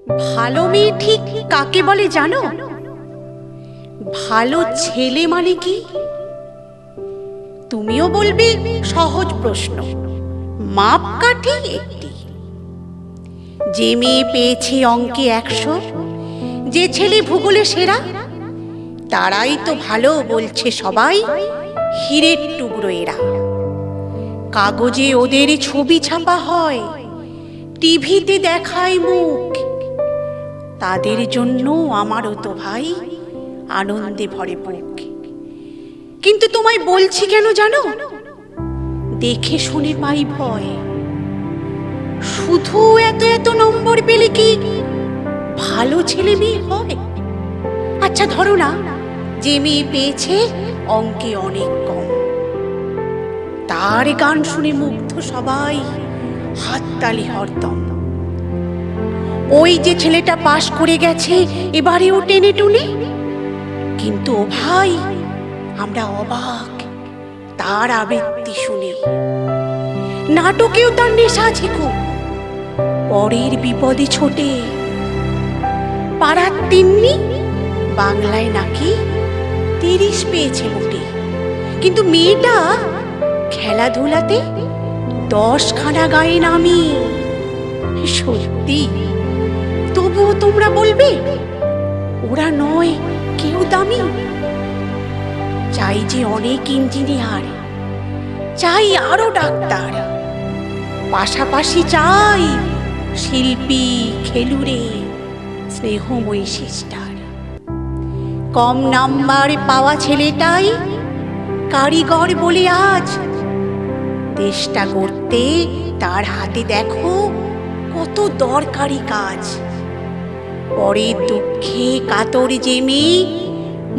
ভালো মেয়ে ঠিক কাকে বলে জানো? ভালো ছেলে মানে কি? তুমিও বলবে সহজ প্রশ্ন, মাপকাঠি একটি। যে মেয়ে পেয়েছে অঙ্কে 100, যে ছেলে ভূগোলে সেরা, তারাই তো ভালো বলছে সবাই, হীরের টুকরো এরা। কাগজে ওদের ছবি ছাপা হয়, টিভিতে দেখায় মুখ, তাদের জন্য আমারও তো ভাই আনন্দে ভরে বুক। কিন্তু তোমায় বলছি কেন জানো? দেখে শুনে পাই ভয়। শুধু এত এত নম্বর পেলে কি ভালো ছেলে মেয়ে হয়? আচ্ছা ধরো না, যে মেয়ে পেয়েছে অঙ্কে অনেক কম, তার গান শুনে মুগ্ধ সবাই, হাততালি হরদম। ওই যে ছেলেটা পাশ করে গেছে এবারেও টেনে টুনে, কিন্তু ও ভাই আমরা অবাক তার আবৃত্তি শুনে। নাটকেও তার নেশা আছে খুব, পরের বিপদে ছোটে। পাড়ার তিন্নি বাংলায় নাকি 30 পেয়েছে মোটে, কিন্তু মেয়েটা খেলাধুলাতে 10 খানা গায়ে নামি। সত্যি, তবুও তোমরা বলবে ওরা নয় কেউ দামি। চাই যে অনেক ইঞ্জিনিয়ার, চাই আরো ডাক্তার, পাশাপাশি চাই শিল্পী, খেলুড়ে, স্নেহময়ী সিস্টার। কম নাম্বার পাওয়া ছেলেটাই কারিগর বলে আজ দেশটা করতে তার হাতে দেখো কত দরকারি কাজ। পরের দুঃখে কাতর যে মেয়ে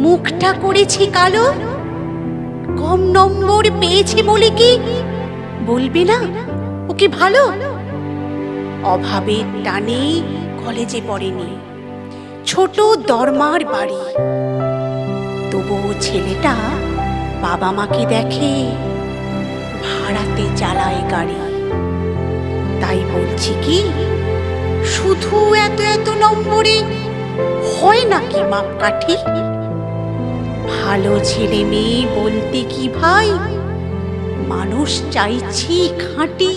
মুখটা করেছে কালো, কম নম্বর পেয়েছে বলে কি বলবে না ওকে ভালো? অভাবের টানে কলেজে পড়েনি, ছোট দরমার বাড়ি, তবুও ছেলেটা বাবা মাকে দেখে ভাড়াতে চালায় গাড়ি। তাই বলছি কি, শুধু এত এত নম্বরে হয় নাকি মাপকাঠি? ভালো ছেলে মেয়ে বলতে কি ভাই, মানুষ চাইছি খাঁটি।